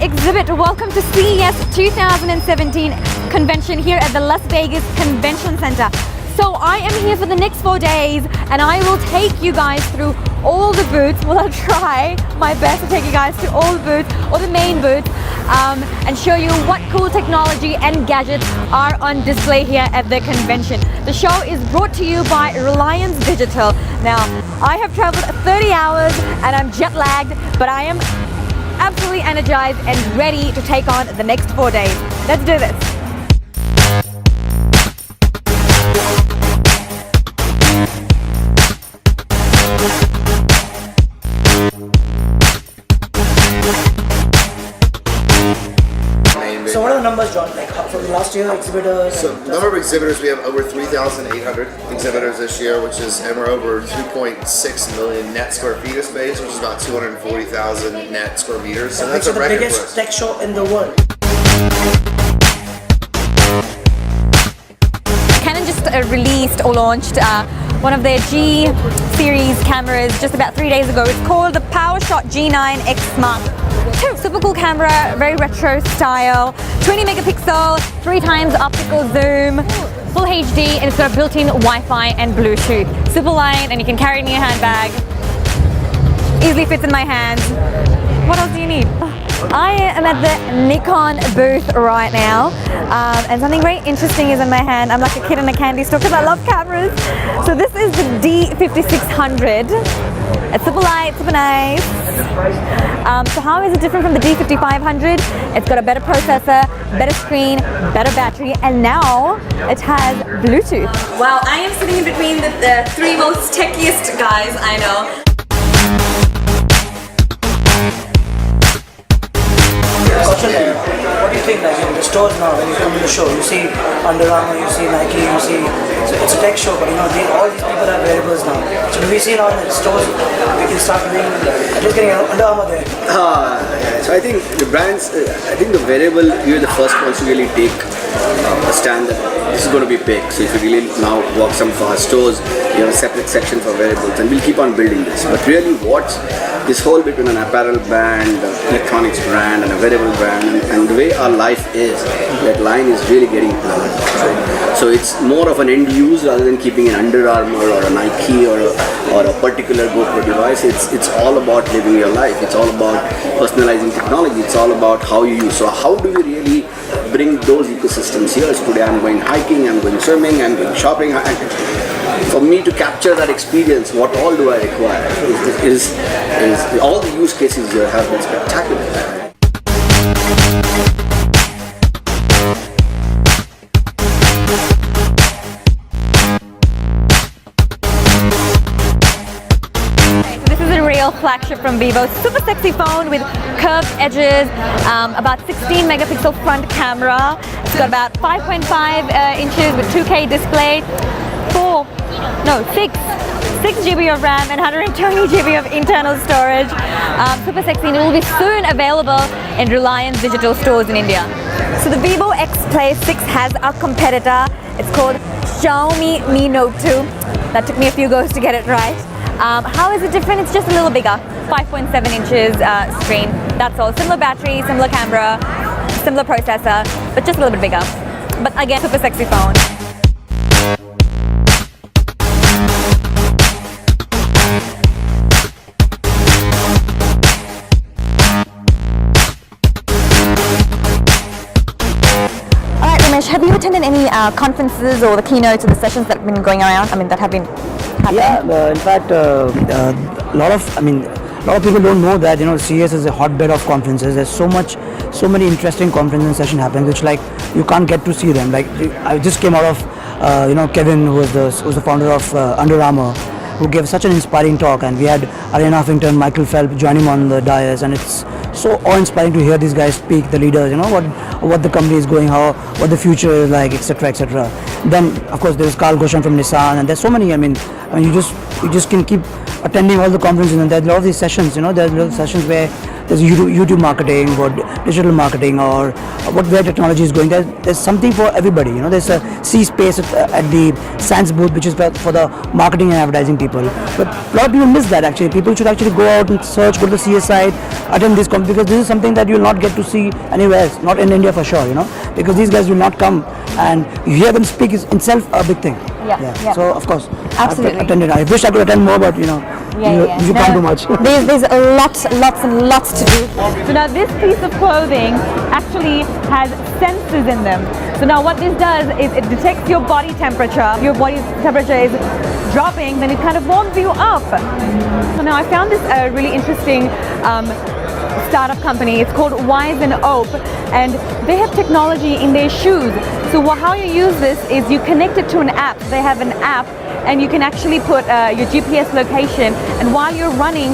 exhibit. Welcome to CES 2017 convention here at the Las Vegas Convention Center. So I am here for the next 4 days and I will take you guys through all the booths. Well, I'll try my best to take you guys to all the booths or the main booths and show you what cool technology and gadgets are on display here at the convention. The show is brought to you by Reliance Digital. Now, I have traveled 30 hours and I'm jet lagged, but I am absolutely energized and ready to take on the next 4 days. Let's do this. So what are the numbers, John? Like for the last year, exhibitors? So number of exhibitors, we have over 3,800 exhibitors this year, and we're over 2.6 million net square feet of space, which is about 240,000 net square meters. So that's a the record biggest for us. tech show in the world. Canon just released or launched one of their G series cameras just about 3 days ago. It's called the PowerShot G9 X Mark II. Super cool camera, very retro style, 20 megapixel, 3 times optical zoom, full HD, and it's got a built-in Wi-Fi and Bluetooth. Super light, and you can carry it in your handbag. Easily fits in my hands. What else do you need? I am at the Nikon booth right now, and something very interesting is in my hand. I'm like a kid in a candy store because I love cameras. So this is the D5600. It's super light, super nice. So how is it different from the D5500? It's got a better processor, better screen, better battery, and now it has Bluetooth. Wow, I am sitting in between the three most techiest guys I know. What do you think, like in the stores now, when you come to the show, you see Under Armour, you see Nike, you see, so it's a tech show, but all these people are wearables now. So do we see now in the stores, we can start doing, at least getting Under Armour there? So I think the brands, I think the wearable, you're the first ones to really take a stand that this is going to be big. So if you really now walk some of our stores, you have a separate section for wearables, and we'll keep on building this. But really what's this whole between an apparel brand, electronics brand and a wearable brand, and the way our life is, that line is really getting blurred. Right? So it's more of an end use rather than keeping an Under Armour or a Nike or a particular GoPro device. It's all about living your life. It's all about personalizing technology. It's all about how you use. So how do we really bring those ecosystems here? So today I'm going hiking, I'm going swimming, I'm going shopping. For me to capture that experience, what all do I require? Is all the use cases here have been spectacular. Flagship from Vivo, super sexy phone with curved edges, about 16 megapixel front camera. It's got about 5.5 inches with 2K display, 6 GB of RAM and 120 GB of internal storage. Super sexy, and it will be soon available in Reliance Digital stores in India. So the Vivo X Play 6 has a competitor. It's called Xiaomi Mi Note 2. That took me a few goes to get it right. How is it different? It's just a little bigger, 5.7 inches screen. That's all. Similar battery, similar camera, similar processor, but just a little bit bigger. But again, super sexy phone. Alright, Ramesh, have you attended any conferences or the keynotes or the sessions that have been going around? That have been happening? Yeah, in fact, a lot of people don't know that CES is a hotbed of conferences. There's so many interesting conferences and sessions happen, which like you can't get to see them. Like I just came out of Kevin, who was the founder of Under Armour, who gave such an inspiring talk, and we had Ariana Huffington, Michael Phelps join him on the dais, and it's so awe-inspiring to hear these guys speak, the leaders, what the company is going, what the future is like, etc., etc. Then of course there's Carl Goshen from Nissan, and there's so many. You just can keep attending all the conferences, and there's a lot of these sessions. There's a lot of sessions where there's YouTube marketing, or digital marketing, or where technology is going. There's something for everybody. There's a C space at the Sands booth, which is for the marketing and advertising people. But a lot of people miss that. Actually, people should actually go out and search, go to the CES site, attend this conference, because this is something that you'll not get to see anywhere else, not in India for sure. Because these guys will not come, and you hear them speak is itself a big thing. Yeah. So of course, Absolutely. I've attended. I wish I could attend more, but you can't do much. There's lots and lots to do. So now this piece of clothing actually has sensors in them. So now what this does is it detects your body temperature. Your body temperature is dropping, then it kind of warms you up. So now I found this really interesting startup company. It's called Wise and Ope, and they have technology in their shoes. So how you use this is you connect it to an app. They have an app, and you can actually put your GPS location, and while you're running,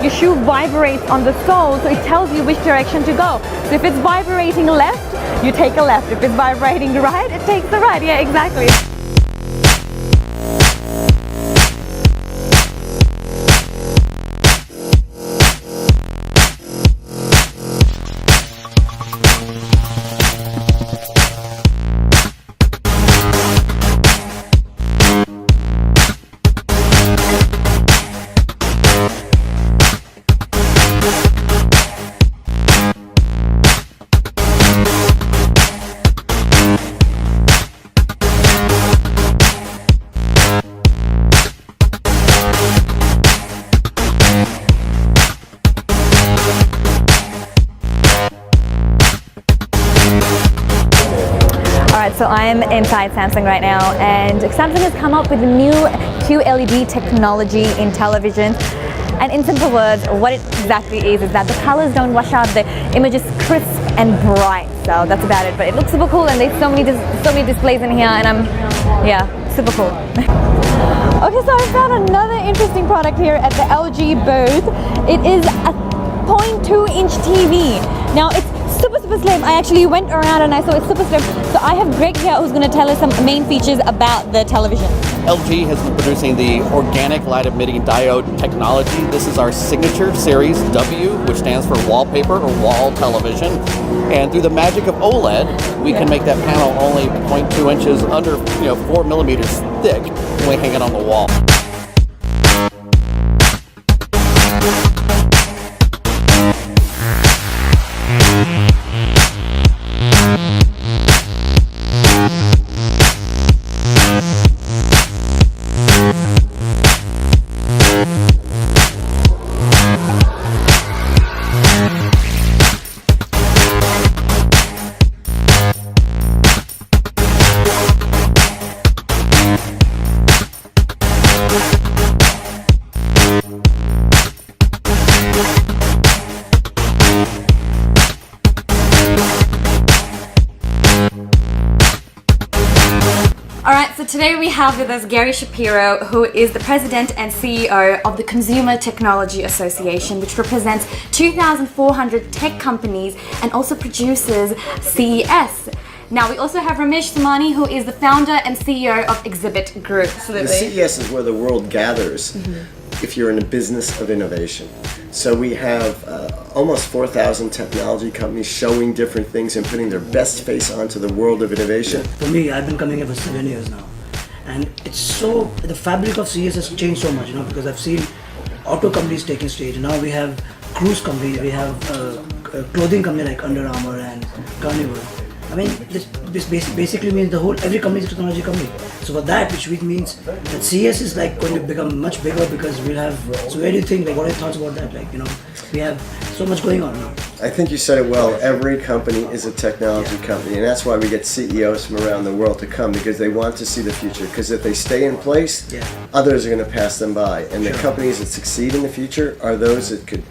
your shoe vibrates on the sole, so it tells you which direction to go. So if it's vibrating left, you take a left. If it's vibrating right, it takes the right. Yeah, exactly. So I'm inside Samsung right now, and Samsung has come up with a new QLED technology in television. And in simple words, what it exactly is that the colors don't wash out, the image is crisp and bright. So that's about it. But it looks super cool, and there's so many displays in here, and super cool. Okay, so I found another interesting product here at the LG booth. It is a 0.2-inch TV. Now it's super slim. I actually went around and I saw it's super slim. So I have Greg here who's going to tell us some main features about the television. LG has been producing the organic light emitting diode technology. This is our signature series W, which stands for wallpaper or wall television. And through the magic of OLED, we can make that panel only 0.2 inches under 4 millimeters thick when we hang it on the wall. Alright, so today we have with us Gary Shapiro, who is the President and CEO of the Consumer Technology Association, which represents 2,400 tech companies and also produces CES. Now we also have Ramesh Samani, who is the founder and CEO of Exhibit Group. Absolutely. The CES is where the world gathers if you're in the business of innovation. So we have almost 4,000 technology companies showing different things and putting their best face onto the world of innovation. For me, I've been coming here for 7 years now, and the fabric of CES has changed so much, because I've seen auto companies taking stage. Now we have cruise companies, we have a clothing company like Under Armour and Carnival. I mean, this basically means every company is a technology company. So for that, which means that CES is going to become much bigger, because we'll have. So where do you think? What are your thoughts about that? We have so much going on now. I think you said it well. Every company is a technology company, and that's why we get CEOs from around the world to come, because they want to see the future. Because if they stay in place, others are going to pass them by. And the companies that succeed in the future are those that could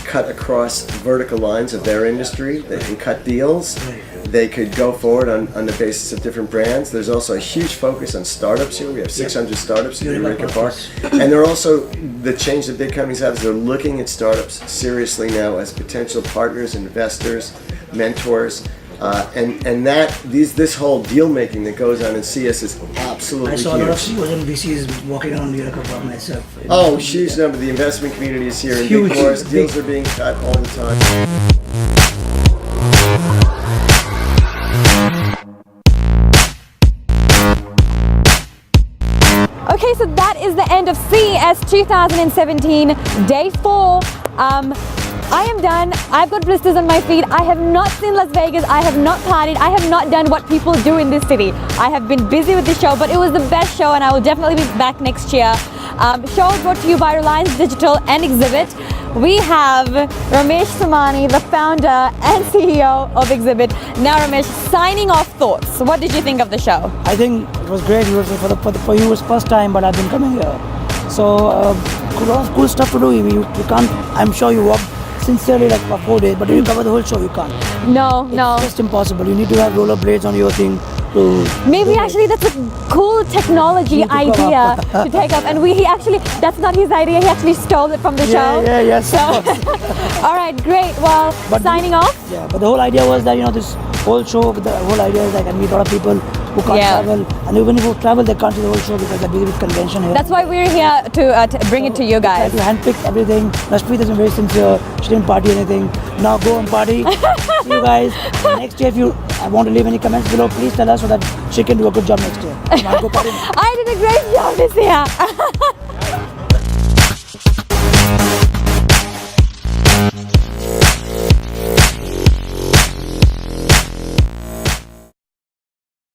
cut across vertical lines of their industry. They can cut deals. They could go forward on the basis of different brands. There's also a huge focus on startups here. We have 600 startups in Eureka Park. And they're also, the change that big companies have is they're looking at startups seriously now as potential partners, investors, mentors. And that this whole deal making that goes on in CS is absolutely I saw a lot of huge. CEOs and VCs walking around New York about myself. Oh, huge number. The investment community is here in Huge. big course. Deals are being cut all the time. Okay, so that is the end of CES 2017, day 4. I am done. I've got blisters on my feet. I have not seen Las Vegas. I have not partied. I have not done what people do in this city. I have been busy with the show, but it was the best show and I will definitely be back next year. Show brought to you by Reliance Digital and Exhibit. We have Ramesh Samani, the founder and CEO of Exhibit. Now Ramesh, signing off thoughts. What did you think of the show? I think it was great. It was for you it was first time, but I've been coming here. So a lot of cool stuff to do. You can't. I'm sure you walked sincerely like for 4 days, but if you cover the whole show, you can't. No. It's just impossible. You need to have rollerblades on your thing. Maybe actually that's a cool technology idea to take up, and that's not his idea, he actually stole it from the show. Yes. So, all right, great. Well, signing off. Yeah, but the whole idea was that this whole show, the whole idea is like I meet a lot of people who can't travel, and even if you travel, they can't see the whole show because they're busy with convention here. That's why we're here to bring it to you guys. Try to handpick everything. Rashpreet has been very sincere. She didn't party anything. Now go and party. See you guys next year. If you want to leave any comments below, please tell us so that she can do a good job next year. Come on, go party. I did a great job this year.